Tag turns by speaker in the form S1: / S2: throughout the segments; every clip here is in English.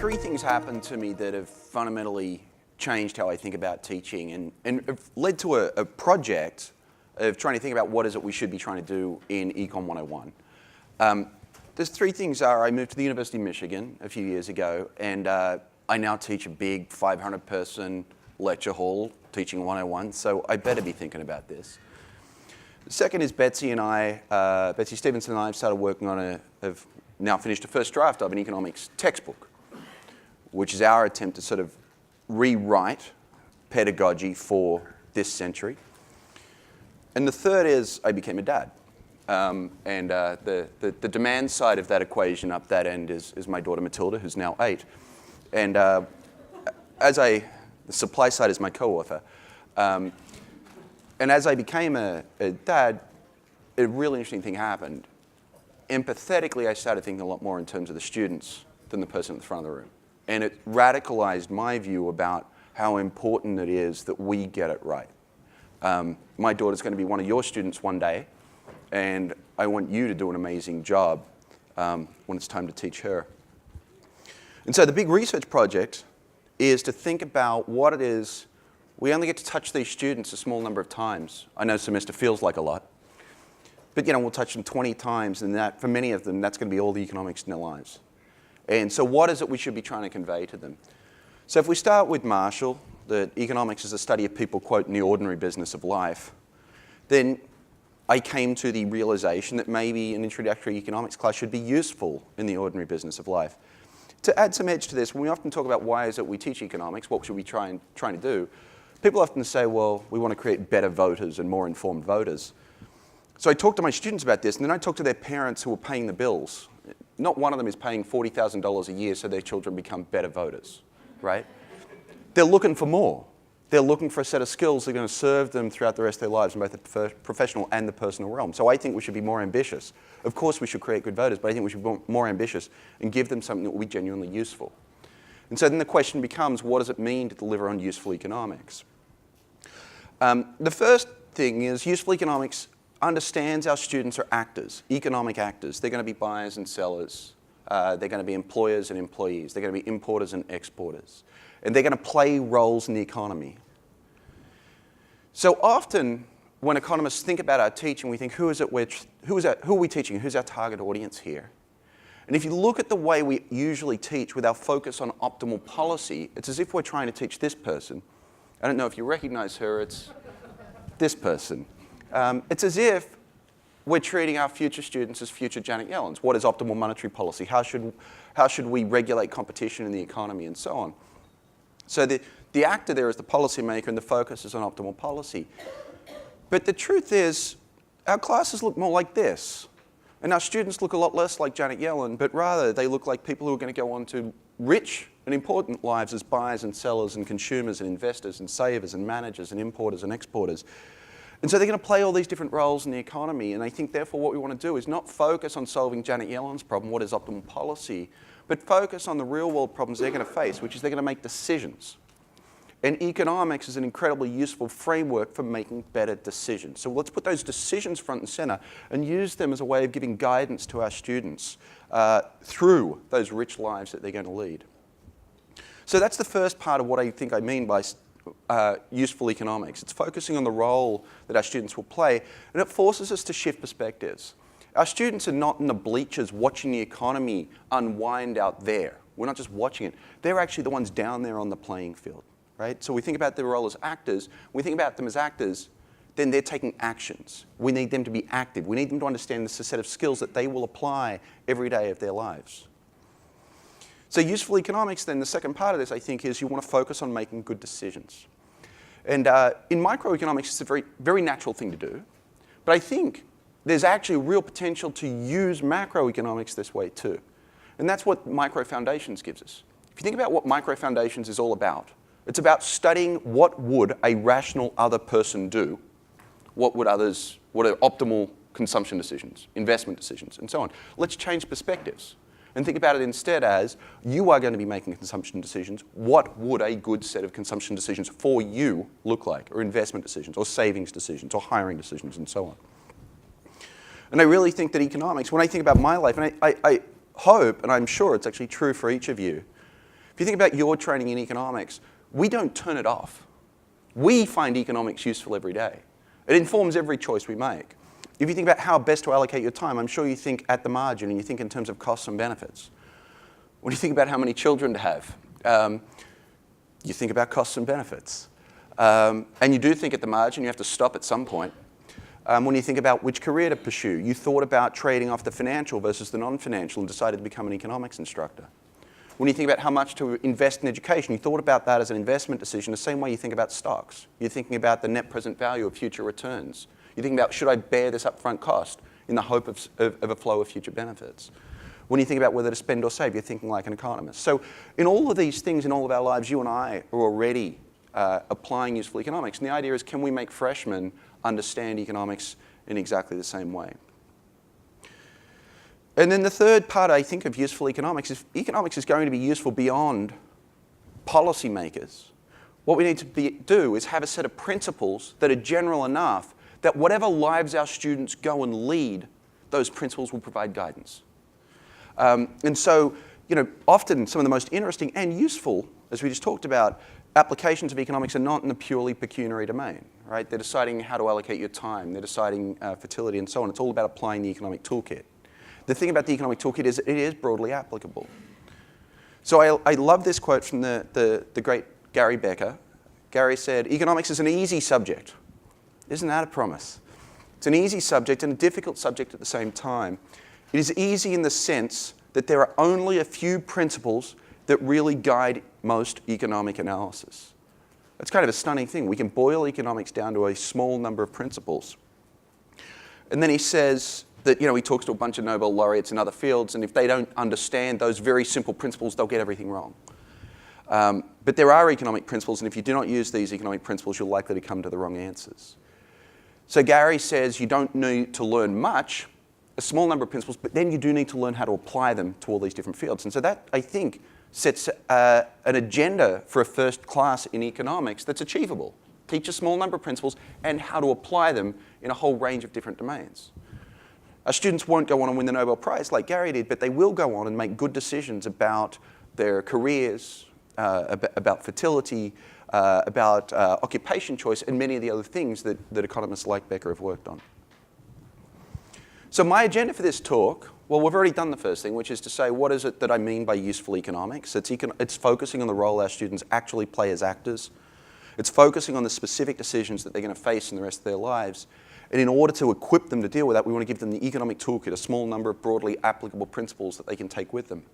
S1: three things happened to me that have fundamentally changed how I think about teaching and have led to a project of trying to think about what is it we should be trying to do in Econ 101. There's three things I moved to the University of Michigan a few years ago, and I now teach a big 500-person lecture hall teaching 101, so I better be thinking about this. The second is Betsy Stevenson and I have started working on have now finished a first draft of an economics textbook, which is our attempt to sort of rewrite pedagogy for this century. And the third is I became a dad. The demand side of that equation up that end is my daughter Matilda, who's now 8. And the supply side is my co-author. And as I became a dad, a really interesting thing happened. Empathetically, I started thinking a lot more in terms of the students than the person at the front of the room. And it radicalized my view about how important it is that we get it right. My daughter's going to be one of your students one day, and I want you to do an amazing job when it's time to teach her. And so the big research project is to think about what it is. We only get to touch these students a small number of times. I know semester feels like a lot. But we'll touch them 20 times, and that, for many of them, that's going to be all the economics in their lives. And so what is it we should be trying to convey to them? So if we start with Marshall, that economics is the study of people, quote, in the ordinary business of life, then I came to the realization that maybe an introductory economics class should be useful in the ordinary business of life. To add some edge to this, when we often talk about why is it we teach economics, what should we trying to do, people often say, well, we want to create better voters and more informed voters. So I talked to my students about this, and then I talked to their parents who are paying the bills. Not one of them is paying $40,000 a year so their children become better voters, right? They're looking for more. They're looking for a set of skills that are going to serve them throughout the rest of their lives in both the professional and the personal realm. So I think we should be more ambitious. Of course we should create good voters, but I think we should be more ambitious and give them something that will be genuinely useful. And so then the question becomes, what does it mean to deliver on useful economics? The first thing is useful economics understands our students are actors, economic actors. They're going to be buyers and sellers. They're going to be employers and employees. They're going to be importers and exporters. And they're going to play roles in the economy. So often, when economists think about our teaching, we think, who are we teaching? Who's our target audience here? And if you look at the way we usually teach with our focus on optimal policy, it's as if we're trying to teach this person. I don't know if you recognize her, it's this person. It's as if we're treating our future students as future Janet Yellens. What is optimal monetary policy? How should we regulate competition in the economy, and so on? So the actor there is the policymaker, and the focus is on optimal policy. But the truth is, our classes look more like this. And our students look a lot less like Janet Yellen, but rather they look like people who are going to go on to rich and important lives as buyers and sellers and consumers and investors and savers and managers and importers and exporters. And so they're going to play all these different roles in the economy. And I think, therefore, what we want to do is not focus on solving Janet Yellen's problem, what is optimal policy, but focus on the real-world problems they're going to face, which is they're going to make decisions. And economics is an incredibly useful framework for making better decisions. So let's put those decisions front and center and use them as a way of giving guidance to our students through those rich lives that they're going to lead. So that's the first part of what I think I mean by useful economics. It's focusing on the role that our students will play, and it forces us to shift perspectives. Our students are not in the bleachers watching the economy unwind out there. We're not just watching it. They're actually the ones down there on the playing field, right? So we think about their role as actors. When we think about them as actors, then they're taking actions. We need them to be active. We need them to understand this set of skills that they will apply every day of their lives. So useful economics, then, the second part of this, I think, is you want to focus on making good decisions. And in microeconomics, it's a very, very natural thing to do. But I think there's actually real potential to use macroeconomics this way, too. And that's what Micro Foundations gives us. If you think about what Micro Foundations is all about, it's about studying what would a rational other person do, what are optimal consumption decisions, investment decisions, and so on. Let's change perspectives. And think about it instead as, you are going to be making consumption decisions. What would a good set of consumption decisions for you look like? Or investment decisions, or savings decisions, or hiring decisions, and so on. And I really think that economics, when I think about my life, and I hope, and I'm sure it's actually true for each of you, If you think about your training in economics, we don't turn it off. We find economics useful every day. It informs every choice we make. If you think about how best to allocate your time, I'm sure you think at the margin and you think in terms of costs and benefits. When you think about how many children to have, you think about costs and benefits. And you do think at the margin, you have to stop at some point. When you think about which career to pursue, you thought about trading off the financial versus the non-financial and decided to become an economics instructor. When you think about how much to invest in education, you thought about that as an investment decision the same way you think about stocks. You're thinking about the net present value of future returns. You're thinking about, should I bear this upfront cost in the hope of a flow of future benefits? When you think about whether to spend or save, you're thinking like an economist. So in all of these things, in all of our lives, you and I are already applying useful economics. And the idea is, can we make freshmen understand economics in exactly the same way? And then the third part, I think, of useful economics is economics is going to be useful beyond policymakers. What we need to do is have a set of principles that are general enough that whatever lives our students go and lead, those principles will provide guidance. And so, often some of the most interesting and useful, as we just talked about, applications of economics are not in the purely pecuniary domain, right? They're deciding how to allocate your time. They're deciding fertility and so on. It's all about applying the economic toolkit. The thing about the economic toolkit is it is broadly applicable. So I love this quote from the great Gary Becker. Gary said, "Economics is an easy subject." Isn't that a promise? It's an easy subject and a difficult subject at the same time. It is easy in the sense that there are only a few principles that really guide most economic analysis. That's kind of a stunning thing. We can boil economics down to a small number of principles. And then he says that, he talks to a bunch of Nobel laureates in other fields, and if they don't understand those very simple principles, they'll get everything wrong. But there are economic principles, and if you do not use these economic principles, you're likely to come to the wrong answers. So Gary says you don't need to learn much, a small number of principles, but then you do need to learn how to apply them to all these different fields. And so that, I think, sets an agenda for a first class in economics that's achievable. Teach a small number of principles and how to apply them in a whole range of different domains. Our students won't go on and win the Nobel Prize like Gary did, but they will go on and make good decisions about their careers, about fertility, about occupation choice, and many of the other things that economists like Becker have worked on. So my agenda for this talk, well, we've already done the first thing, which is to say, what is it that I mean by useful economics? It's focusing on the role our students actually play as actors. It's focusing on the specific decisions that they're going to face in the rest of their lives. And in order to equip them to deal with that, we want to give them the economic toolkit, a small number of broadly applicable principles that they can take with them.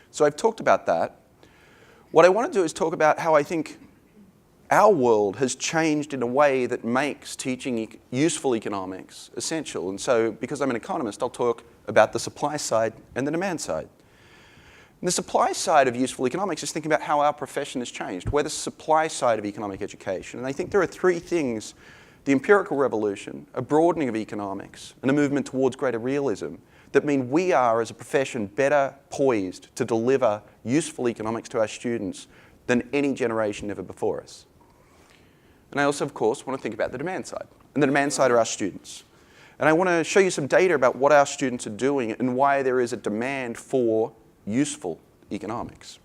S1: So I've talked about that. What I want to do is talk about how I think our world has changed in a way that makes teaching useful economics essential. And so, because I'm an economist, I'll talk about the supply side and the demand side. And the supply side of useful economics is thinking about how our profession has changed. We're the supply side of economic education. And I think there are three things: the empirical revolution, a broadening of economics, and a movement towards greater realism, that mean we are, as a profession, better poised to deliver useful economics to our students than any generation ever before us. And I also, of course, want to think about the demand side. And the demand side are our students. And I want to show you some data about what our students are doing and why there is a demand for useful economics.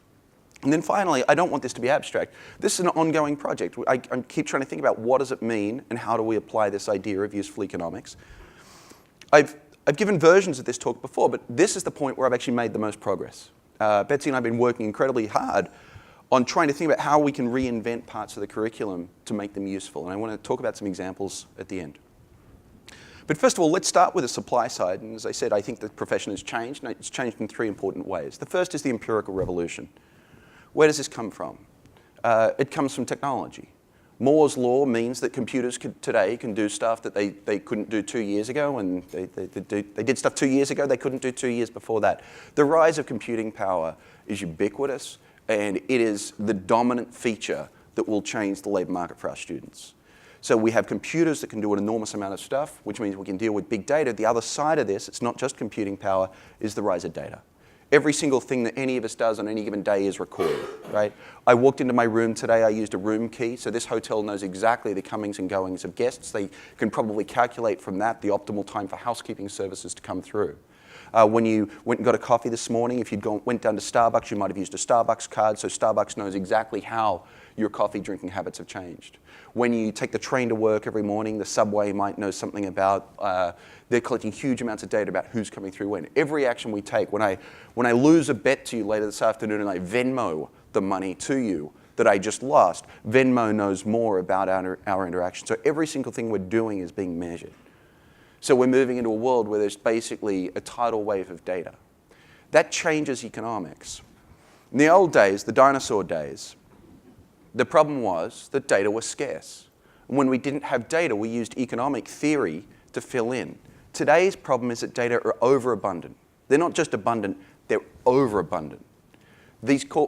S1: And then finally, I don't want this to be abstract. This is an ongoing project. I keep trying to think about what does it mean and how do we apply this idea of useful economics. I've given versions of this talk before, but this is the point where I've actually made the most progress. Betsy and I have been working incredibly hard on trying to think about how we can reinvent parts of the curriculum to make them useful. And I want to talk about some examples at the end. But first of all, let's start with the supply side. And as I said, I think the profession has changed, and it's changed in three important ways. The first is the empirical revolution. Where does this come from? It comes from technology. Moore's law means that computers today can do stuff that they couldn't do 2 years ago, and they did stuff 2 years ago they couldn't do 2 years before that. The rise of computing power is ubiquitous, and it is the dominant feature that will change the labor market for our students. So we have computers that can do an enormous amount of stuff, which means we can deal with big data. The other side of this, it's not just computing power, is the rise of data. Every single thing that any of us does on any given day is recorded, right? I walked into my room today, I used a room key, so this hotel knows exactly the comings and goings of guests. They can probably calculate from that the optimal time for housekeeping services to come through. When you went and got a coffee this morning, if you went down to Starbucks, you might have used a Starbucks card, so Starbucks knows exactly how your coffee drinking habits have changed. When you take the train to work every morning, the subway might know something about, they're collecting huge amounts of data about who's coming through when. Every action we take, when I lose a bet to you later this afternoon and I Venmo the money to you that I just lost, Venmo knows more about our interaction. So every single thing we're doing is being measured. So we're moving into a world where there's basically a tidal wave of data. That changes economics. In the old days, the dinosaur days, the problem was that data was scarce. And when we didn't have data, we used economic theory to fill in. Today's problem is that data are overabundant. They're not just abundant, they're overabundant.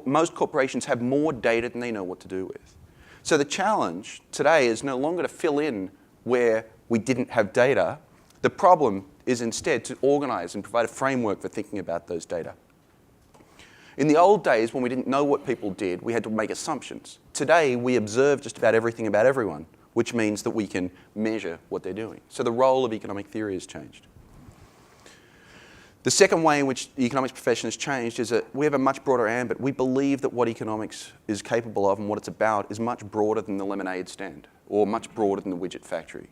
S1: Most corporations have more data than they know what to do with. So the challenge today is no longer to fill in where we didn't have data. The problem is instead to organize and provide a framework for thinking about those data. In the old days, when we didn't know what people did, we had to make assumptions. Today, we observe just about everything about everyone, which means that we can measure what they're doing. So the role of economic theory has changed. The second way in which the economics profession has changed is that we have a much broader ambit. We believe that what economics is capable of and what it's about is much broader than the lemonade stand or much broader than the widget factory.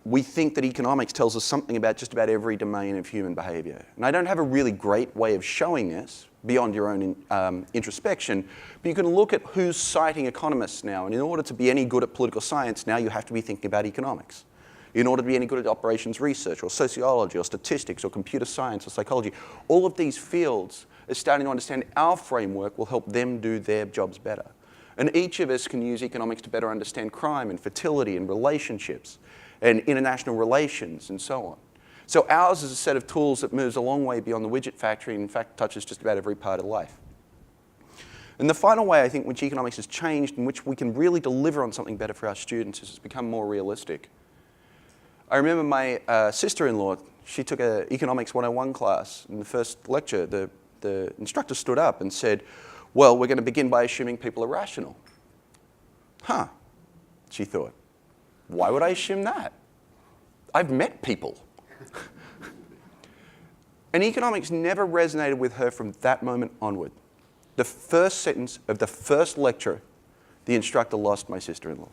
S1: We think that economics tells us something about just about every domain of human behavior. And I don't have a really great way of showing this beyond your own introspection, but you can look at who's citing economists now. And in order to be any good at political science, now you have to be thinking about economics. In order to be any good at operations research or sociology or statistics or computer science or psychology, all of these fields are starting to understand our framework will help them do their jobs better. And each of us can use economics to better understand crime and fertility and relationships and international relations and so on. So ours is a set of tools that moves a long way beyond the widget factory and in fact touches just about every part of life. And the final way I think which economics has changed and which we can really deliver on something better for our students is it's become more realistic. I remember my sister-in-law, she took an Economics 101 class. In the first lecture, the instructor stood up and said, well, we're going to begin by assuming people are rational. Huh, she thought. Why would I assume that? I've met people. And economics never resonated with her from that moment onward. The first sentence of the first lecture, the instructor lost my sister-in-law.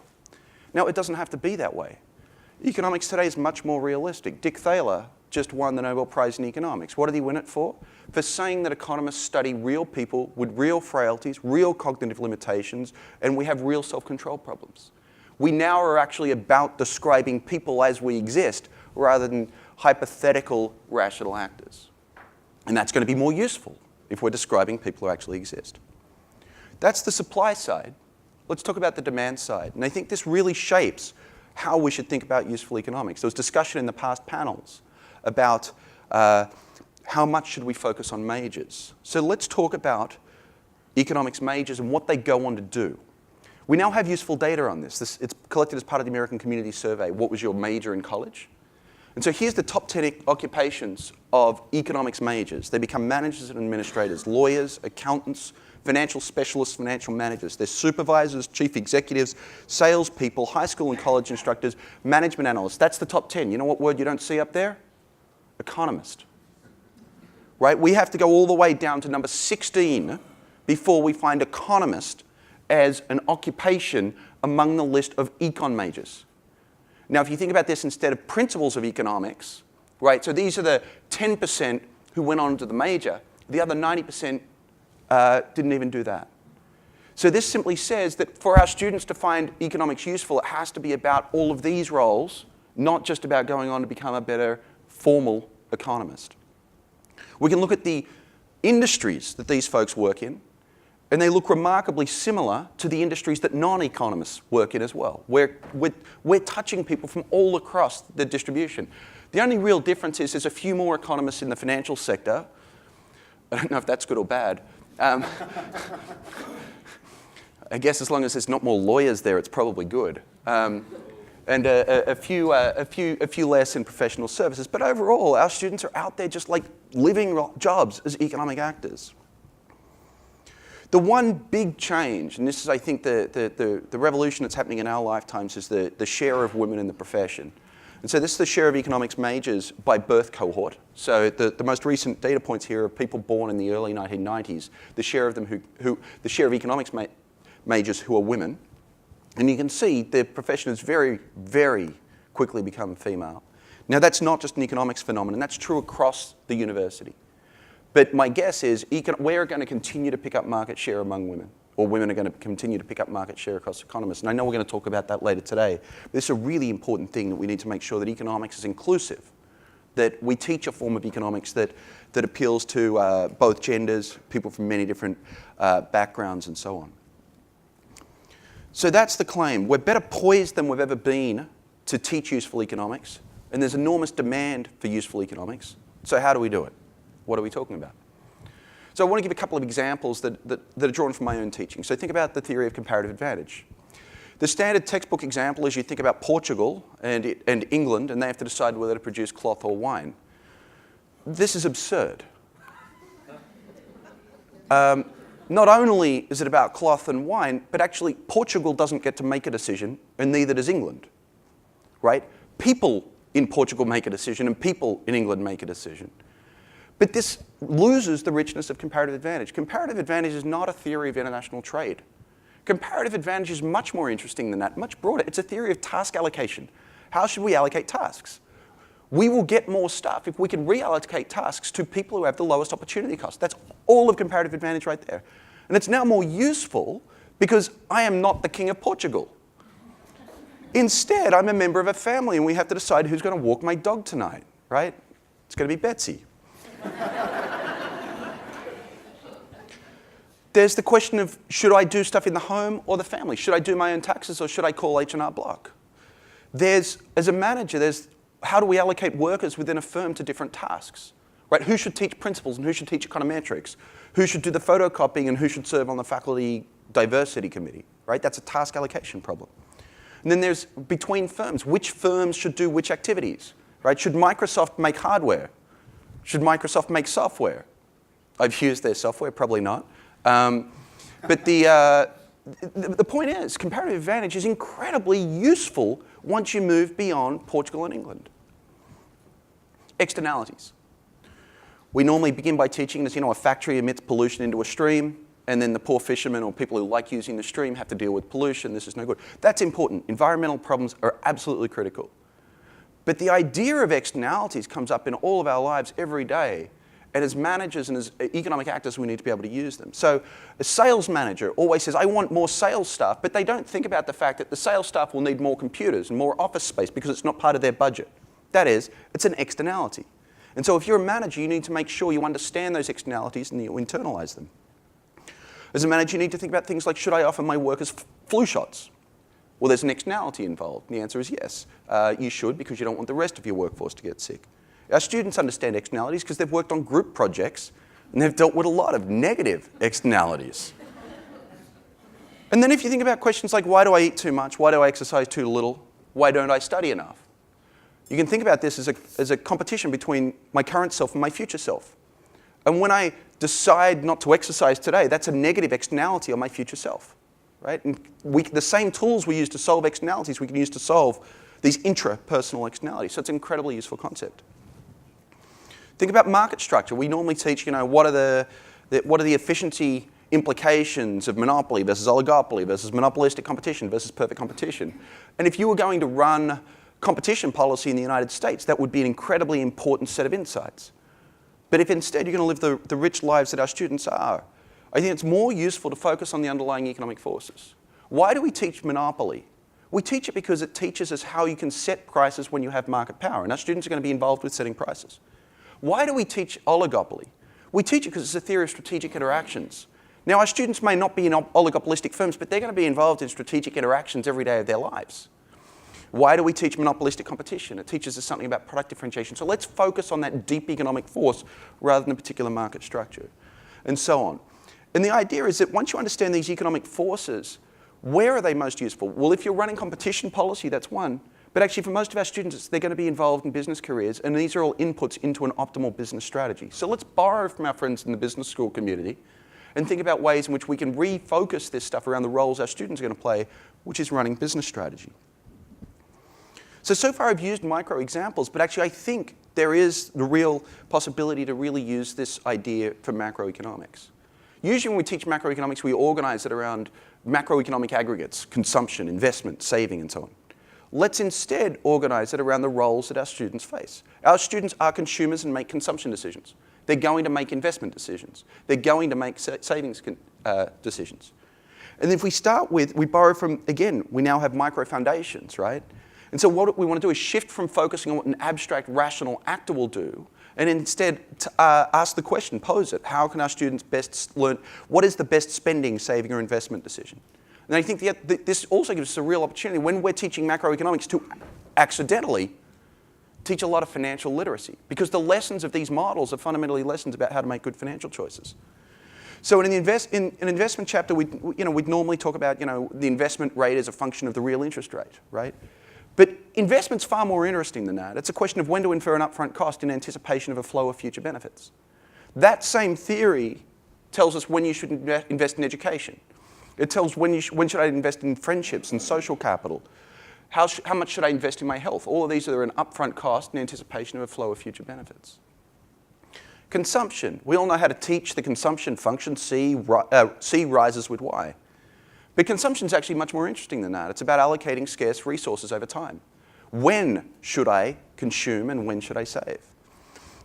S1: Now, it doesn't have to be that way. Economics today is much more realistic. Dick Thaler just won the Nobel Prize in economics. What did he win it for? For saying that economists study real people with real frailties, real cognitive limitations, and we have real self-control problems. We now are actually about describing people as we exist rather than hypothetical rational actors. And that's going to be more useful if we're describing people who actually exist. That's the supply side. Let's talk about the demand side. And I think this really shapes how we should think about useful economics. There was discussion in the past panels about how much should we focus on majors. So let's talk about economics majors and what they go on to do. We now have useful data on this. It's collected as part of the American Community Survey. What was your major in college? And so here's the top 10 occupations of economics majors. They become managers and administrators, lawyers, accountants, financial specialists, financial managers. They're supervisors, chief executives, salespeople, high school and college instructors, management analysts. That's the top 10. You know what word you don't see up there? Economist. Right? We have to go all the way down to number 16 before we find economist as an occupation among the list of econ majors. Now, if you think about this instead of principles of economics, right? So these are the 10% who went on to the major. The other 90% didn't even do that. So this simply says that for our students to find economics useful, it has to be about all of these roles, not just about going on to become a better formal economist. We can look at the industries that these folks work in, and they look remarkably similar to the industries that non-economists work in as well. We're touching people from all across the distribution. The only real difference is there's a few more economists in the financial sector. I don't know if that's good or bad. I guess as long as there's not more lawyers there, it's probably good. And a few less in professional services. But overall, our students are out there just like living jobs as economic actors. The one big change, and this is, I think, the revolution that's happening in our lifetimes, is the share of women in the profession. And so this is the share of economics majors by birth cohort. So the most recent data points here are people born in the early 1990s, the share of them the share of economics majors who are women. And you can see the profession has very, very quickly become female. Now that's not just an economics phenomenon, that's true across the university. But my guess is we're going to continue to pick up market share among women, or women are going to continue to pick up market share across economists. And I know we're going to talk about that later today. But this is a really important thing that we need to make sure that economics is inclusive, that we teach a form of economics that appeals to both genders, people from many different backgrounds and so on. So that's the claim. We're better poised than we've ever been to teach useful economics, and there's enormous demand for useful economics. So how do we do it? What are we talking about? So I want to give a couple of examples that are drawn from my own teaching. So think about the theory of comparative advantage. The standard textbook example is you think about Portugal and England, and they have to decide whether to produce cloth or wine. This is absurd. Not only is it about cloth and wine, but actually Portugal doesn't get to make a decision, and neither does England, right? People in Portugal make a decision, and people in England make a decision. But this loses the richness of comparative advantage. Comparative advantage is not a theory of international trade. Comparative advantage is much more interesting than that, much broader. It's a theory of task allocation. How should we allocate tasks? We will get more stuff if we can reallocate tasks to people who have the lowest opportunity cost. That's all of comparative advantage right there. And it's now more useful because I am not the king of Portugal. Instead, I'm a member of a family and we have to decide who's going to walk my dog tonight, right? It's going to be Betsy. There's the question of, should I do stuff in the home or the family? Should I do my own taxes or should I call H&R Block? As a manager, there's how do we allocate workers within a firm to different tasks? Right? Who should teach principles and who should teach econometrics? Who should do the photocopying and who should serve on the faculty diversity committee? Right? That's a task allocation problem. And then there's between firms. Which firms should do which activities? Right? Should Microsoft make hardware? Should Microsoft make software? I've used their software, probably not. But the point is, comparative advantage is incredibly useful once you move beyond Portugal and England. Externalities. We normally begin by teaching this, a factory emits pollution into a stream, and then the poor fishermen or people who like using the stream have to deal with pollution. This is no good. That's important. Environmental problems are absolutely critical. But the idea of externalities comes up in all of our lives every day. And as managers and as economic actors, we need to be able to use them. So a sales manager always says, I want more sales staff, but they don't think about the fact that the sales staff will need more computers and more office space because it's not part of their budget. That is, it's an externality. And so if you're a manager, you need to make sure you understand those externalities and you internalize them. As a manager, you need to think about things like, should I offer my workers flu shots? Well, there's an externality involved. And the answer is yes. You should, because you don't want the rest of your workforce to get sick. Our students understand externalities because they've worked on group projects and they've dealt with a lot of negative externalities. And then if you think about questions like, why do I eat too much? Why do I exercise too little? Why don't I study enough? You can think about this as a competition between my current self and my future self. And when I decide not to exercise today, that's a negative externality on my future self. Right? And the same tools we use to solve externalities, we can use to solve these intrapersonal externalities. So it's an incredibly useful concept. Think about market structure. We normally teach, what are the efficiency implications of monopoly versus oligopoly versus monopolistic competition versus perfect competition. And if you were going to run competition policy in the United States, that would be an incredibly important set of insights. But if instead you're going to live the rich lives that our students are, I think it's more useful to focus on the underlying economic forces. Why do we teach monopoly? We teach it because it teaches us how you can set prices when you have market power, and our students are going to be involved with setting prices. Why do we teach oligopoly? We teach it because it's a theory of strategic interactions. Now, our students may not be in oligopolistic firms, but they're going to be involved in strategic interactions every day of their lives. Why do we teach monopolistic competition? It teaches us something about product differentiation. So let's focus on that deep economic force rather than a particular market structure, and so on. And the idea is that once you understand these economic forces, where are they most useful? Well, if you're running competition policy, that's one. But actually, for most of our students, they're going to be involved in business careers, and these are all inputs into an optimal business strategy. So let's borrow from our friends in the business school community and think about ways in which we can refocus this stuff around the roles our students are going to play, which is running business strategy. So far I've used micro examples, but actually I think there is the real possibility to really use this idea for macroeconomics. Usually when we teach macroeconomics, we organize it around macroeconomic aggregates, consumption, investment, saving, and so on. Let's instead organize it around the roles that our students face. Our students are consumers and make consumption decisions. They're going to make investment decisions. They're going to make savings decisions. And if we start with, we borrow from, again, we now have micro foundations, right? And so what we want to do is shift from focusing on what an abstract, rational actor will do, and instead ask the question, pose it, how can our students best learn, what is the best spending, saving, or investment decision? And I think this also gives us a real opportunity when we're teaching macroeconomics to accidentally teach a lot of financial literacy, because the lessons of these models are fundamentally lessons about how to make good financial choices. So in an investment chapter, we'd normally talk about the investment rate as a function of the real interest rate, right? But investment's far more interesting than that. It's a question of when to infer an upfront cost in anticipation of a flow of future benefits. That same theory tells us when you should invest in education. It tells when should I invest in friendships and social capital. How much should I invest in my health? All of these are an upfront cost in anticipation of a flow of future benefits. Consumption. We all know how to teach the consumption function, C rises with Y. But consumption is actually much more interesting than that. It's about allocating scarce resources over time. When should I consume and when should I save?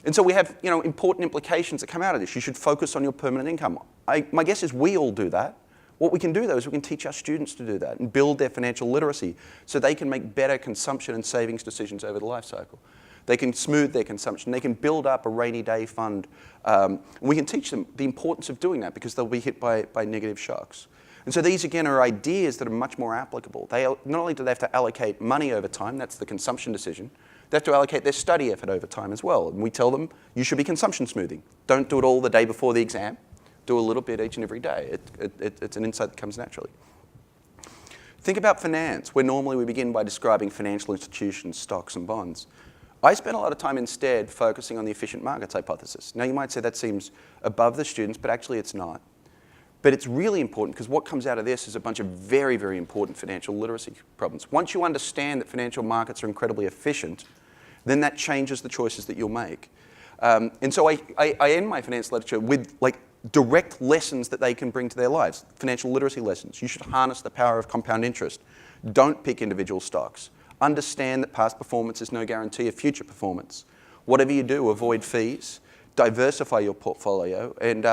S1: And so we have important implications that come out of this. You should focus on your permanent income. My guess is we all do that. What we can do, though, is we can teach our students to do that and build their financial literacy so they can make better consumption and savings decisions over the life cycle. They can smooth their consumption. They can build up a rainy day fund. And we can teach them the importance of doing that because they'll be hit by negative shocks. And so these, again, are ideas that are much more applicable. Not only do they have to allocate money over time, that's the consumption decision, they have to allocate their study effort over time as well. And we tell them, you should be consumption smoothing. Don't do it all the day before the exam. Do a little bit each and every day. It's an insight that comes naturally. Think about finance, where normally we begin by describing financial institutions, stocks, and bonds. I spent a lot of time instead focusing on the efficient markets hypothesis. Now you might say that seems above the students, but actually it's not. But it's really important because what comes out of this is a bunch of very, very important financial literacy problems. Once you understand that financial markets are incredibly efficient, then that changes the choices that you'll make. And so I end my finance lecture with direct lessons that they can bring to their lives, financial literacy lessons. You should harness the power of compound interest. Don't pick individual stocks. Understand that past performance is no guarantee of future performance. Whatever you do, avoid fees. Diversify your portfolio, and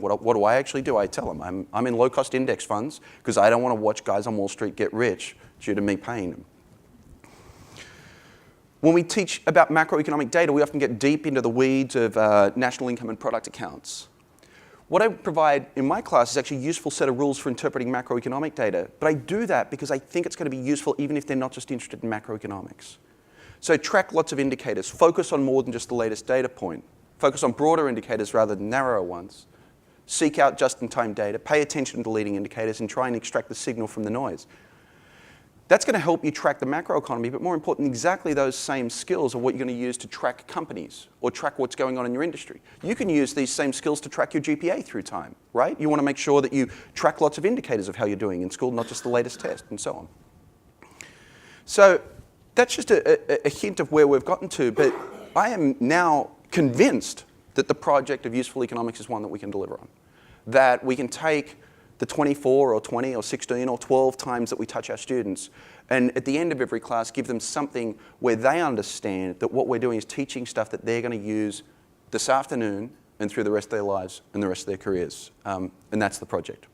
S1: what do I actually do? I tell them I'm in low-cost index funds because I don't want to watch guys on Wall Street get rich due to me paying them. When we teach about macroeconomic data, we often get deep into the weeds of national income and product accounts. What I provide in my class is actually a useful set of rules for interpreting macroeconomic data, but I do that because I think it's going to be useful even if they're not just interested in macroeconomics. So track lots of indicators, focus on more than just the latest data point. Focus on broader indicators rather than narrower ones. Seek out just-in-time data, pay attention to leading indicators, and try and extract the signal from the noise. That's going to help you track the macroeconomy, but more important, exactly those same skills are what you're going to use to track companies or track what's going on in your industry. You can use these same skills to track your GPA through time, right? You want to make sure that you track lots of indicators of how you're doing in school, not just the latest test, and so on. So that's just a hint of where we've gotten to, but I am now convinced that the project of useful economics is one that we can deliver on. That we can take the 24 or 20 or 16 or 12 times that we touch our students and at the end of every class give them something where they understand that what we're doing is teaching stuff that they're going to use this afternoon and through the rest of their lives and the rest of their careers. And that's the project.